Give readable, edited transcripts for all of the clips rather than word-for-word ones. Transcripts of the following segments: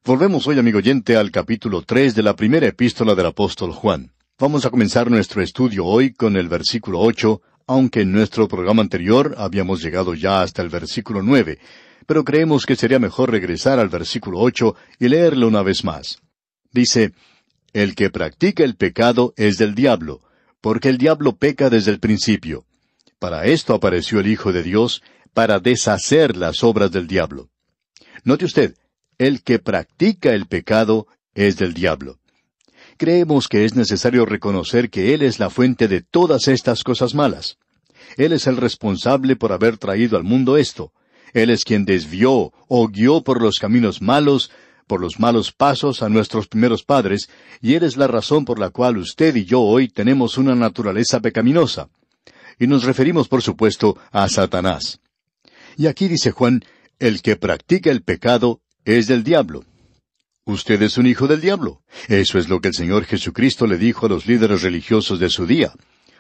Volvemos hoy, amigo oyente, al capítulo 3 de la primera epístola del apóstol Juan. Vamos a comenzar nuestro estudio hoy con el versículo 8, aunque en nuestro programa anterior habíamos llegado ya hasta el versículo 9, pero creemos que sería mejor regresar al versículo 8 y leerlo una vez más. Dice: El que practica el pecado es del diablo, porque el diablo peca desde el principio. Para esto apareció el Hijo de Dios, para deshacer las obras del diablo. Note usted, el que practica el pecado es del diablo. Creemos que es necesario reconocer que Él es la fuente de todas estas cosas malas. Él es el responsable por haber traído al mundo esto. Él es quien desvió o guió por los caminos malos, por los malos pasos a nuestros primeros padres, y Él es la razón por la cual usted y yo hoy tenemos una naturaleza pecaminosa. Y nos referimos, por supuesto, a Satanás. Y aquí dice Juan: el que practica el pecado es del diablo. Usted es un hijo del diablo. Eso es lo que el Señor Jesucristo le dijo a los líderes religiosos de su día.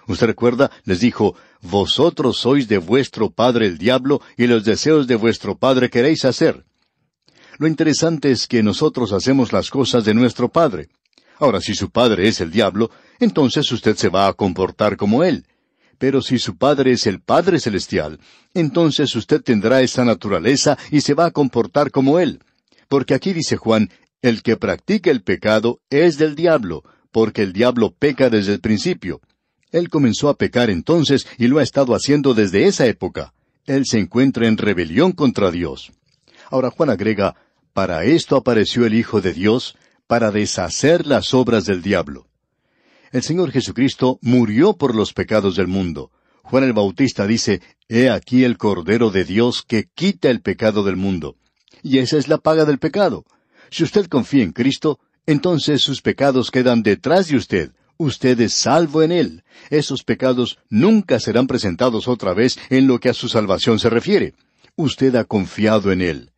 Usted recuerda, les dijo: vosotros sois de vuestro padre el diablo, y los deseos de vuestro padre queréis hacer. Lo interesante es que nosotros hacemos las cosas de nuestro padre. Ahora, si su padre es el diablo, entonces usted se va a comportar como él. Pero si su padre es el Padre Celestial, entonces usted tendrá esa naturaleza y se va a comportar como él. Porque aquí dice Juan: el que practica el pecado es del diablo, porque el diablo peca desde el principio. Él comenzó a pecar entonces y lo ha estado haciendo desde esa época. Él se encuentra en rebelión contra Dios. Ahora Juan agrega: para esto apareció el Hijo de Dios, para deshacer las obras del diablo. El Señor Jesucristo murió por los pecados del mundo. Juan el Bautista dice: He aquí el Cordero de Dios que quita el pecado del mundo. Y esa es la paga del pecado. Si usted confía en Cristo, entonces sus pecados quedan detrás de usted. Usted es salvo en Él. Esos pecados nunca serán presentados otra vez en lo que a su salvación se refiere. Usted ha confiado en Él.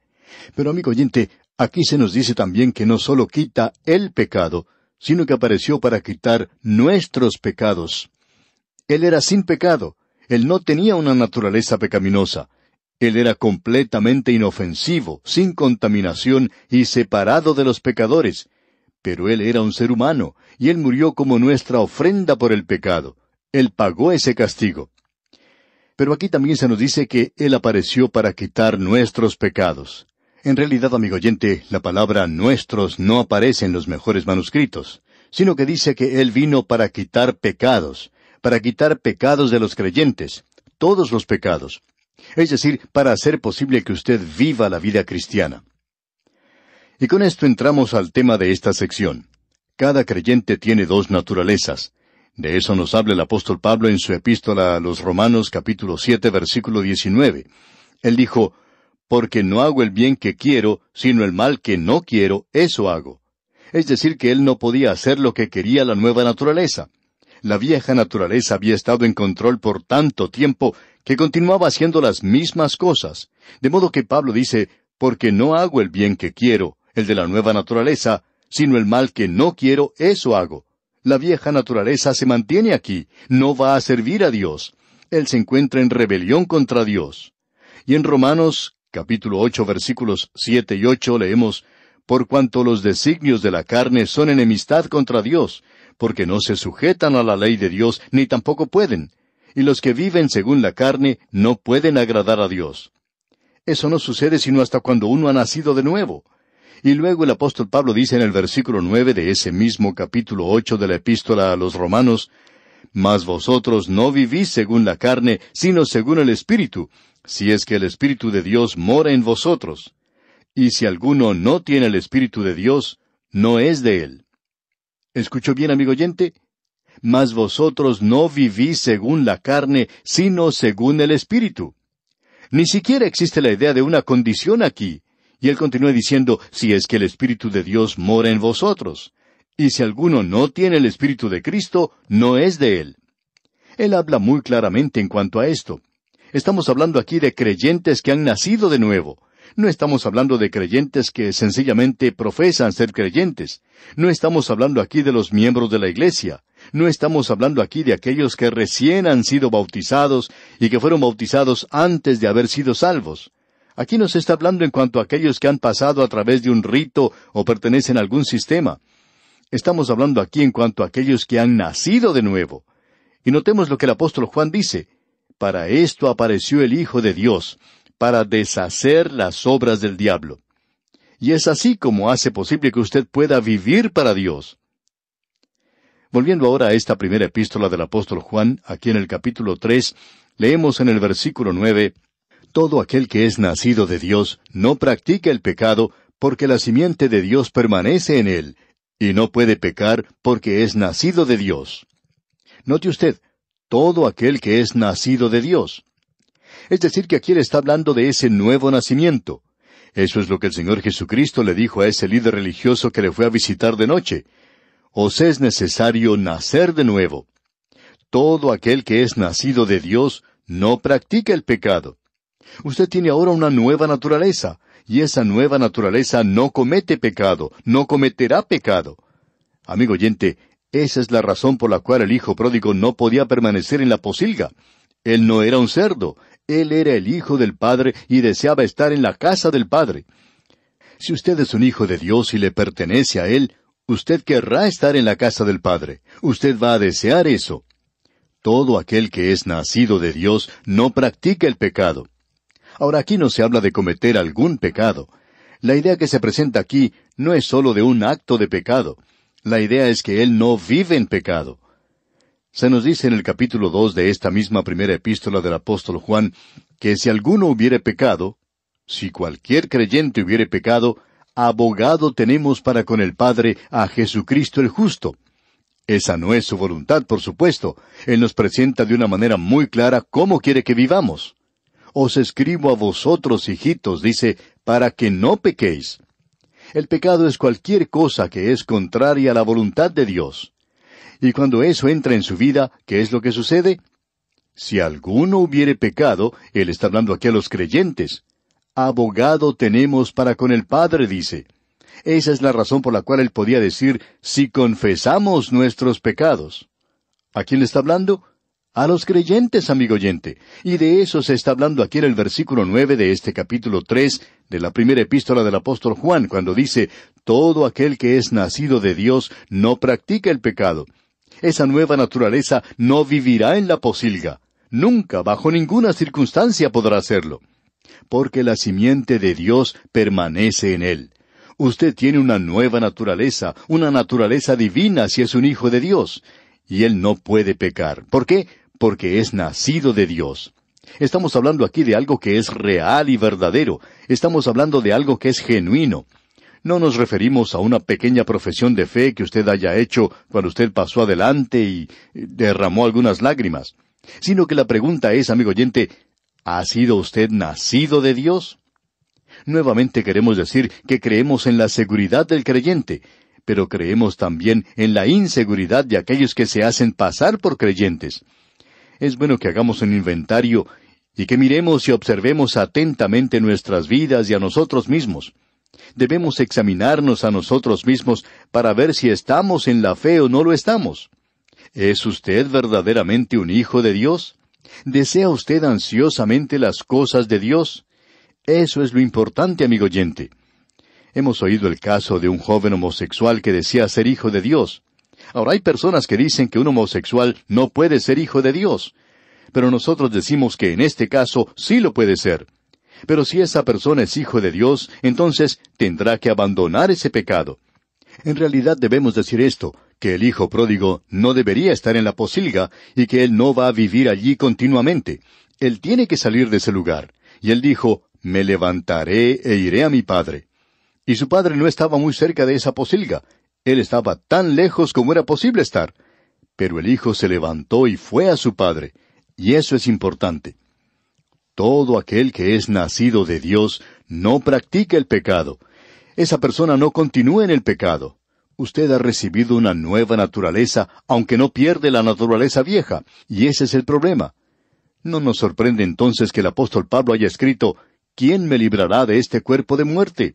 Pero, amigo oyente, aquí se nos dice también que no solo quita el pecado, sino que apareció para quitar nuestros pecados. Él era sin pecado. Él no tenía una naturaleza pecaminosa. Él era completamente inofensivo, sin contaminación y separado de los pecadores. Pero Él era un ser humano, y Él murió como nuestra ofrenda por el pecado. Él pagó ese castigo. Pero aquí también se nos dice que Él apareció para quitar nuestros pecados. En realidad, amigo oyente, la palabra nuestros no aparece en los mejores manuscritos, sino que dice que Él vino para quitar pecados de los creyentes, todos los pecados. Es decir, para hacer posible que usted viva la vida cristiana. Y con esto entramos al tema de esta sección. Cada creyente tiene dos naturalezas. De eso nos habla el apóstol Pablo en su epístola a los Romanos capítulo 7, versículo 19. Él dijo: porque no hago el bien que quiero, sino el mal que no quiero, eso hago. Es decir, que él no podía hacer lo que quería la nueva naturaleza. La vieja naturaleza había estado en control por tanto tiempo que continuaba haciendo las mismas cosas. De modo que Pablo dice: porque no hago el bien que quiero, el de la nueva naturaleza, sino el mal que no quiero, eso hago. La vieja naturaleza se mantiene aquí, no va a servir a Dios. Él se encuentra en rebelión contra Dios. Y en Romanos capítulo 8, versículos 7 y 8 leemos: por cuanto los designios de la carne son enemistad contra Dios, porque no se sujetan a la ley de Dios, ni tampoco pueden. Y los que viven según la carne no pueden agradar a Dios. Eso no sucede sino hasta cuando uno ha nacido de nuevo. Y luego el apóstol Pablo dice en el versículo 9 de ese mismo capítulo 8 de la epístola a los Romanos: mas vosotros no vivís según la carne, sino según el Espíritu, si es que el Espíritu de Dios mora en vosotros. Y si alguno no tiene el Espíritu de Dios, no es de él. ¿Escuchó bien, amigo oyente? Mas vosotros no vivís según la carne, sino según el Espíritu. Ni siquiera existe la idea de una condición aquí. Y él continúa diciendo: si es que el Espíritu de Dios mora en vosotros. Y si alguno no tiene el Espíritu de Cristo, no es de él. Él habla muy claramente en cuanto a esto. Estamos hablando aquí de creyentes que han nacido de nuevo. No estamos hablando de creyentes que sencillamente profesan ser creyentes. No estamos hablando aquí de los miembros de la iglesia. No estamos hablando aquí de aquellos que recién han sido bautizados y que fueron bautizados antes de haber sido salvos. Aquí no se está hablando en cuanto a aquellos que han pasado a través de un rito o pertenecen a algún sistema. Estamos hablando aquí en cuanto a aquellos que han nacido de nuevo. Y notemos lo que el apóstol Juan dice: para esto apareció el Hijo de Dios, para deshacer las obras del diablo. Y es así como hace posible que usted pueda vivir para Dios. Volviendo ahora a esta primera epístola del apóstol Juan, aquí en el capítulo 3, leemos en el versículo 9, todo aquel que es nacido de Dios no practica el pecado, porque la simiente de Dios permanece en él, y no puede pecar porque es nacido de Dios. Note usted, todo aquel que es nacido de Dios. Es decir, que aquí él está hablando de ese nuevo nacimiento. Eso es lo que el Señor Jesucristo le dijo a ese líder religioso que le fue a visitar de noche. Os es necesario nacer de nuevo. Todo aquel que es nacido de Dios no practica el pecado. Usted tiene ahora una nueva naturaleza, y esa nueva naturaleza no comete pecado, no cometerá pecado. Amigo oyente, esa es la razón por la cual el hijo pródigo no podía permanecer en la pocilga. Él no era un cerdo, él era el hijo del Padre y deseaba estar en la casa del Padre. Si usted es un hijo de Dios y le pertenece a Él, usted querrá estar en la casa del Padre. Usted va a desear eso. Todo aquel que es nacido de Dios no practica el pecado. Ahora, aquí no se habla de cometer algún pecado. La idea que se presenta aquí no es sólo de un acto de pecado. La idea es que él no vive en pecado. Se nos dice en el capítulo 2 de esta misma primera epístola del apóstol Juan, que si alguno hubiere pecado, si cualquier creyente hubiere pecado, abogado tenemos para con el Padre a Jesucristo el justo. Esa no es su voluntad, por supuesto. Él nos presenta de una manera muy clara cómo quiere que vivamos. Os escribo a vosotros, hijitos, dice, para que no pequéis. El pecado es cualquier cosa que es contraria a la voluntad de Dios. Y cuando eso entra en su vida, ¿qué es lo que sucede? Si alguno hubiere pecado, él está hablando aquí a los creyentes. Abogado tenemos para con el Padre, dice. Esa es la razón por la cual él podía decir, si confesamos nuestros pecados. ¿A quién le está hablando? A los creyentes, amigo oyente. Y de eso se está hablando aquí en el versículo 9 de este capítulo 3 de la primera epístola del apóstol Juan, cuando dice, todo aquel que es nacido de Dios no practica el pecado. Esa nueva naturaleza no vivirá en la pocilga. Nunca, bajo ninguna circunstancia podrá hacerlo. Porque la simiente de Dios permanece en él. Usted tiene una nueva naturaleza, una naturaleza divina si es un hijo de Dios. Y él no puede pecar. ¿Por qué? Porque es nacido de Dios. Estamos hablando aquí de algo que es real y verdadero. Estamos hablando de algo que es genuino. No nos referimos a una pequeña profesión de fe que usted haya hecho cuando usted pasó adelante y derramó algunas lágrimas. Sino que la pregunta es, amigo oyente, ¿ha sido usted nacido de Dios? Nuevamente queremos decir que creemos en la seguridad del creyente, pero creemos también en la inseguridad de aquellos que se hacen pasar por creyentes. Es bueno que hagamos un inventario y que miremos y observemos atentamente nuestras vidas y a nosotros mismos. Debemos examinarnos a nosotros mismos para ver si estamos en la fe o no lo estamos. ¿Es usted verdaderamente un hijo de Dios? ¿Desea usted ansiosamente las cosas de Dios? Eso es lo importante, amigo oyente. Hemos oído el caso de un joven homosexual que decía ser hijo de Dios. Ahora hay personas que dicen que un homosexual no puede ser hijo de Dios. Pero nosotros decimos que en este caso sí lo puede ser. Pero si esa persona es hijo de Dios, entonces tendrá que abandonar ese pecado. En realidad debemos decir esto, que el hijo pródigo no debería estar en la pocilga y que él no va a vivir allí continuamente. Él tiene que salir de ese lugar. Y él dijo, me levantaré e iré a mi padre. Y su padre no estaba muy cerca de esa pocilga. Él estaba tan lejos como era posible estar. Pero el hijo se levantó y fue a su padre. Y eso es importante. Todo aquel que es nacido de Dios no practica el pecado. Esa persona no continúa en el pecado. Usted ha recibido una nueva naturaleza, aunque no pierde la naturaleza vieja. Y ese es el problema. No nos sorprende entonces que el apóstol Pablo haya escrito, ¿quién me librará de este cuerpo de muerte?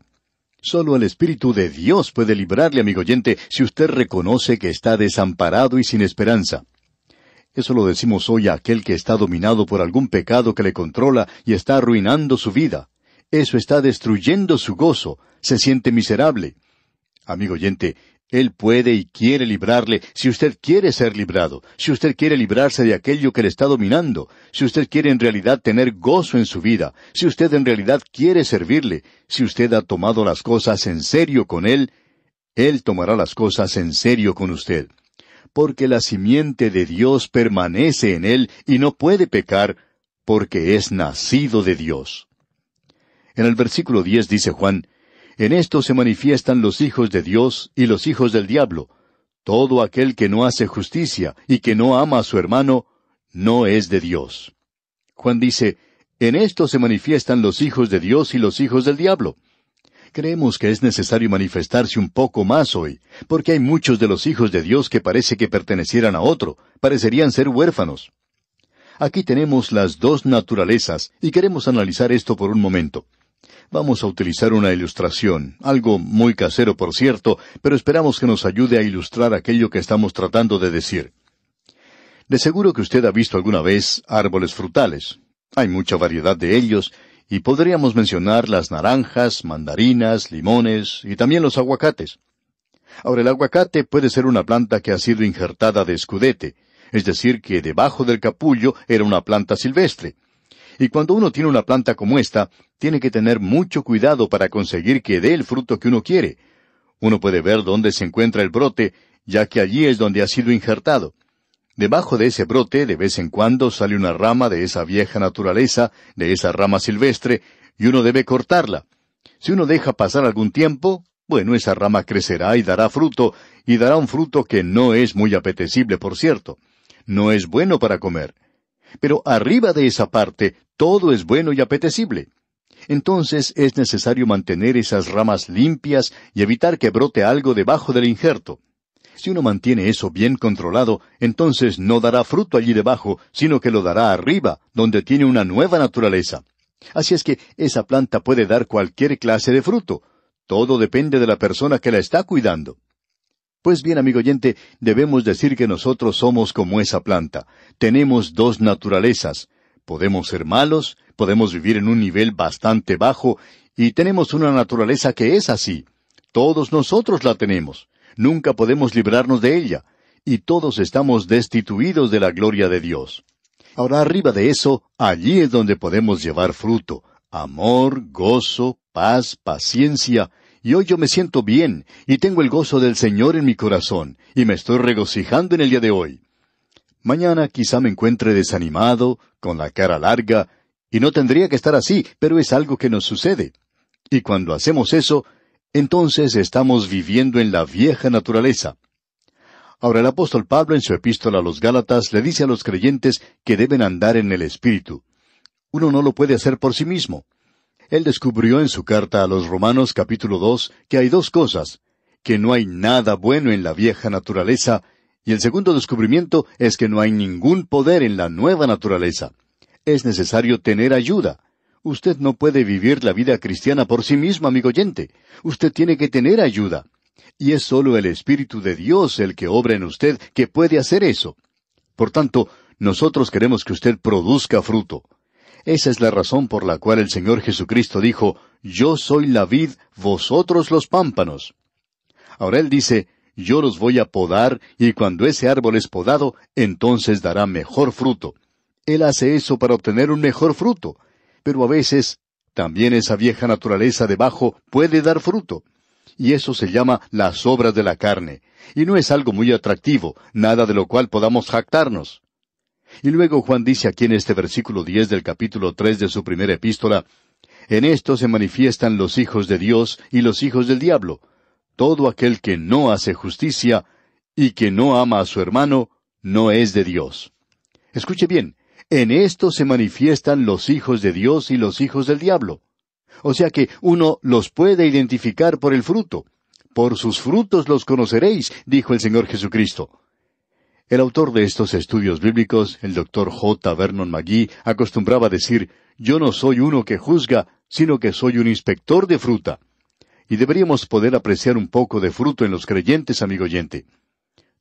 Solo el Espíritu de Dios puede librarle, amigo oyente, si usted reconoce que está desamparado y sin esperanza. Eso lo decimos hoy a aquel que está dominado por algún pecado que le controla y está arruinando su vida. eso está destruyendo su gozo, se siente miserable. Amigo oyente, Él puede y quiere librarle si usted quiere ser librado, si usted quiere librarse de aquello que le está dominando, si usted quiere en realidad tener gozo en su vida, si usted en realidad quiere servirle, si usted ha tomado las cosas en serio con Él tomará las cosas en serio con usted. Porque la simiente de Dios permanece en él y no puede pecar, porque es nacido de Dios. En el versículo 10 dice Juan, en esto se manifiestan los hijos de Dios y los hijos del diablo. Todo aquel que no hace justicia y que no ama a su hermano, no es de Dios. Juan dice, en esto se manifiestan los hijos de Dios y los hijos del diablo. Creemos que es necesario manifestarse un poco más hoy, porque hay muchos de los hijos de Dios que parece que pertenecieran a otro, parecerían ser huérfanos. Aquí tenemos las dos naturalezas, y queremos analizar esto por un momento. Vamos a utilizar una ilustración, algo muy casero por cierto, pero esperamos que nos ayude a ilustrar aquello que estamos tratando de decir. De seguro que usted ha visto alguna vez árboles frutales. Hay mucha variedad de ellos, y podríamos mencionar las naranjas, mandarinas, limones y también los aguacates. Ahora, el aguacate puede ser una planta que ha sido injertada de escudete, es decir, que debajo del capullo era una planta silvestre. Y cuando uno tiene una planta como esta, tiene que tener mucho cuidado para conseguir que dé el fruto que uno quiere. Uno puede ver dónde se encuentra el brote, ya que allí es donde ha sido injertado. Debajo de ese brote, de vez en cuando, sale una rama de esa vieja naturaleza, de esa rama silvestre, y uno debe cortarla. Si uno deja pasar algún tiempo, bueno, esa rama crecerá y dará un fruto que no es muy apetecible, por cierto. No es bueno para comer. Pero arriba de esa parte, todo es bueno y apetecible. Entonces es necesario mantener esas ramas limpias y evitar que brote algo debajo del injerto. Si uno mantiene eso bien controlado, entonces no dará fruto allí debajo, sino que lo dará arriba, donde tiene una nueva naturaleza. Así es que esa planta puede dar cualquier clase de fruto. Todo depende de la persona que la está cuidando. Pues bien, amigo oyente, debemos decir que nosotros somos como esa planta. Tenemos dos naturalezas. Podemos ser malos, podemos vivir en un nivel bastante bajo, y tenemos una naturaleza que es así. Todos nosotros la tenemos. Nunca podemos librarnos de ella, y todos estamos destituidos de la gloria de Dios. Ahora, arriba de eso, allí es donde podemos llevar fruto, amor, gozo, paz, paciencia, y hoy yo me siento bien, y tengo el gozo del Señor en mi corazón, y me estoy regocijando en el día de hoy. Mañana quizá me encuentre desanimado, con la cara larga, y no tendría que estar así, pero es algo que nos sucede. Y cuando hacemos eso, entonces estamos viviendo en la vieja naturaleza. Ahora el apóstol Pablo en su epístola a los Gálatas le dice a los creyentes que deben andar en el Espíritu. Uno no lo puede hacer por sí mismo. Él descubrió en su carta a los Romanos capítulo 2 que hay dos cosas, que no hay nada bueno en la vieja naturaleza, y el segundo descubrimiento es que no hay ningún poder en la nueva naturaleza. Es necesario tener ayuda. Usted no puede vivir la vida cristiana por sí mismo, amigo oyente. Usted tiene que tener ayuda. Y es solo el Espíritu de Dios el que obra en usted que puede hacer eso. Por tanto, nosotros queremos que usted produzca fruto. Esa es la razón por la cual el Señor Jesucristo dijo, «Yo soy la vid, vosotros los pámpanos». Ahora Él dice, «Yo los voy a podar, y cuando ese árbol es podado, entonces dará mejor fruto». Él hace eso para obtener un mejor fruto. Pero a veces, también esa vieja naturaleza debajo puede dar fruto. Y eso se llama las obras de la carne. Y no es algo muy atractivo, nada de lo cual podamos jactarnos. Y luego Juan dice aquí en este versículo 10 del capítulo 3 de su primera epístola, «En esto se manifiestan los hijos de Dios y los hijos del diablo. Todo aquel que no hace justicia y que no ama a su hermano, no es de Dios». Escuche bien. En esto se manifiestan los hijos de Dios y los hijos del diablo. O sea que uno los puede identificar por el fruto. Por sus frutos los conoceréis, dijo el Señor Jesucristo. El autor de estos estudios bíblicos, el Dr. J. Vernon McGee, acostumbraba decir, «Yo no soy uno que juzga, sino que soy un inspector de fruta». Y deberíamos poder apreciar un poco de fruto en los creyentes, amigo oyente.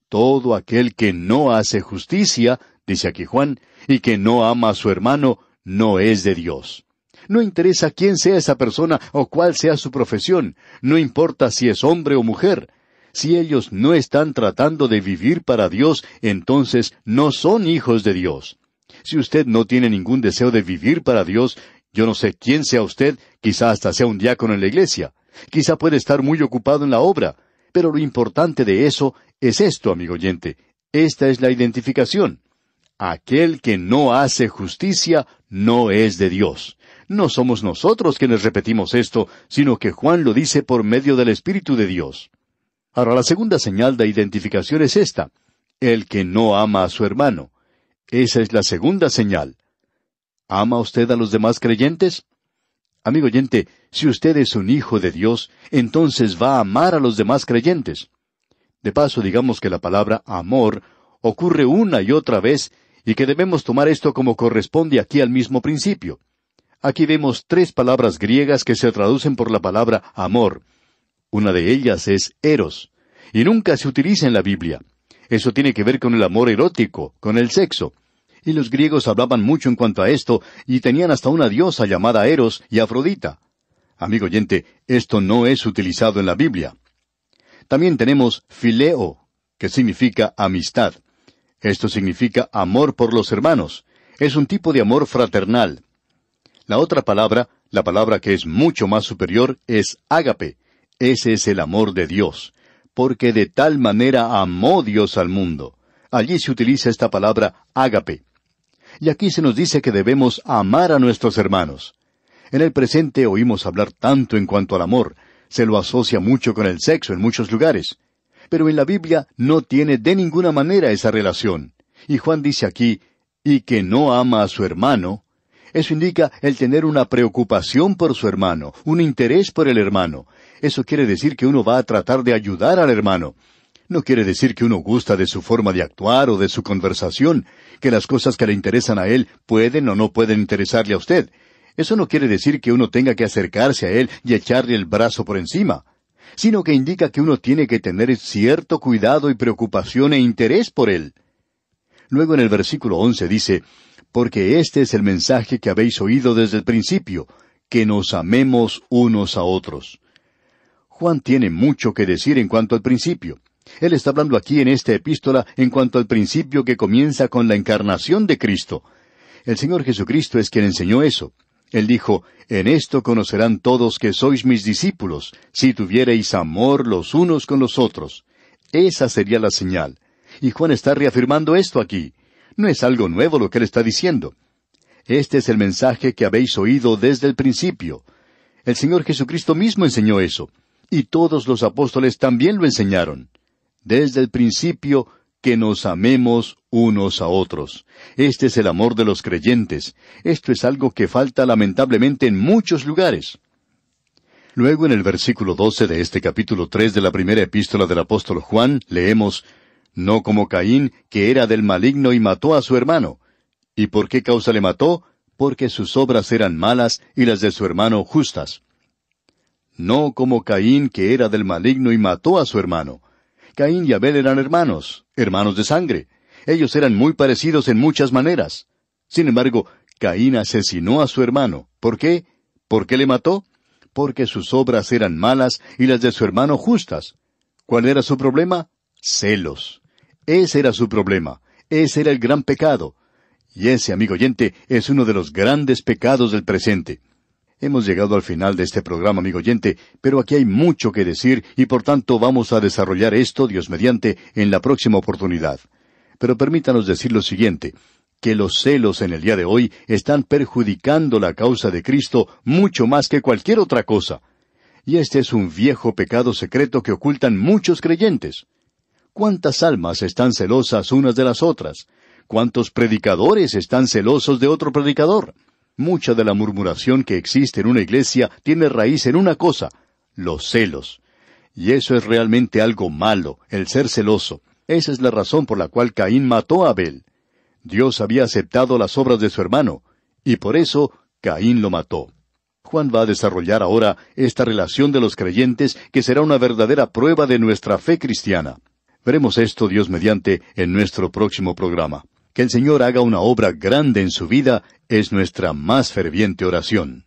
Todo aquel que no hace justicia, dice aquí Juan, y que no ama a su hermano, no es de Dios. No interesa quién sea esa persona o cuál sea su profesión. No importa si es hombre o mujer. Si ellos no están tratando de vivir para Dios, entonces no son hijos de Dios. Si usted no tiene ningún deseo de vivir para Dios, yo no sé quién sea usted, quizá hasta sea un diácono en la iglesia. Quizá puede estar muy ocupado en la obra. Pero lo importante de eso es esto, amigo oyente. Esta es la identificación. Aquel que no hace justicia no es de Dios. No somos nosotros quienes repetimos esto, sino que Juan lo dice por medio del Espíritu de Dios. Ahora, la segunda señal de identificación es esta: el que no ama a su hermano. Esa es la segunda señal. ¿Ama usted a los demás creyentes? Amigo oyente, si usted es un hijo de Dios, entonces va a amar a los demás creyentes. De paso, digamos que la palabra amor ocurre una y otra vez, y que debemos tomar esto como corresponde aquí al mismo principio. Aquí vemos 3 palabras griegas que se traducen por la palabra amor. Una de ellas es eros, y nunca se utiliza en la Biblia. Eso tiene que ver con el amor erótico, con el sexo. Y los griegos hablaban mucho en cuanto a esto, y tenían hasta una diosa llamada Eros y Afrodita. Amigo oyente, esto no es utilizado en la Biblia. También tenemos phileo, que significa amistad. Esto significa amor por los hermanos. Es un tipo de amor fraternal. La otra palabra, la palabra que es mucho más superior, es ágape. Ese es el amor de Dios. Porque de tal manera amó Dios al mundo. Allí se utiliza esta palabra ágape. Y aquí se nos dice que debemos amar a nuestros hermanos. En el presente oímos hablar tanto en cuanto al amor. Se lo asocia mucho con el sexo en muchos lugares. Pero en la Biblia no tiene de ninguna manera esa relación. Y Juan dice aquí, y que no ama a su hermano. Eso indica el tener una preocupación por su hermano, un interés por el hermano. Eso quiere decir que uno va a tratar de ayudar al hermano. No quiere decir que uno gusta de su forma de actuar o de su conversación, que las cosas que le interesan a él pueden o no pueden interesarle a usted. Eso no quiere decir que uno tenga que acercarse a él y echarle el brazo por encima, sino que indica que uno tiene que tener cierto cuidado y preocupación e interés por él. Luego en el versículo 11 dice, porque este es el mensaje que habéis oído desde el principio, que nos amemos unos a otros. Juan tiene mucho que decir en cuanto al principio. Él está hablando aquí en esta epístola en cuanto al principio que comienza con la encarnación de Cristo. El Señor Jesucristo es quien enseñó eso. Él dijo, en esto conocerán todos que sois mis discípulos, si tuviereis amor los unos con los otros. Esa sería la señal. Y Juan está reafirmando esto aquí. No es algo nuevo lo que él está diciendo. Este es el mensaje que habéis oído desde el principio. El Señor Jesucristo mismo enseñó eso. Y todos los apóstoles también lo enseñaron. Desde el principio, que nos amemos unos a otros. Este es el amor de los creyentes. Esto es algo que falta lamentablemente en muchos lugares. Luego en el versículo 12 de este capítulo 3 de la primera epístola del apóstol Juan, leemos, no como Caín, que era del maligno y mató a su hermano. ¿Y por qué causa le mató? Porque sus obras eran malas y las de su hermano justas. No como Caín, que era del maligno y mató a su hermano. Caín y Abel eran hermanos de sangre. Ellos eran muy parecidos en muchas maneras. Sin embargo, Caín asesinó a su hermano. ¿Por qué? ¿Por qué le mató? Porque sus obras eran malas y las de su hermano justas. ¿Cuál era su problema? Celos. Ese era su problema. Ese era el gran pecado. Y ese, amigo oyente, es uno de los grandes pecados del presente. Hemos llegado al final de este programa, amigo oyente, pero aquí hay mucho que decir y por tanto vamos a desarrollar esto, Dios mediante, en la próxima oportunidad. Pero permítanos decir lo siguiente, que los celos en el día de hoy están perjudicando la causa de Cristo mucho más que cualquier otra cosa. Y este es un viejo pecado secreto que ocultan muchos creyentes. ¿Cuántas almas están celosas unas de las otras? ¿Cuántos predicadores están celosos de otro predicador? Mucha de la murmuración que existe en una iglesia tiene raíz en una cosa, los celos. Y eso es realmente algo malo, el ser celoso. Esa es la razón por la cual Caín mató a Abel. Dios había aceptado las obras de su hermano, y por eso Caín lo mató. Juan va a desarrollar ahora esta relación de los creyentes que será una verdadera prueba de nuestra fe cristiana. Veremos esto, Dios mediante, en nuestro próximo programa. Que el Señor haga una obra grande en su vida es nuestra más ferviente oración.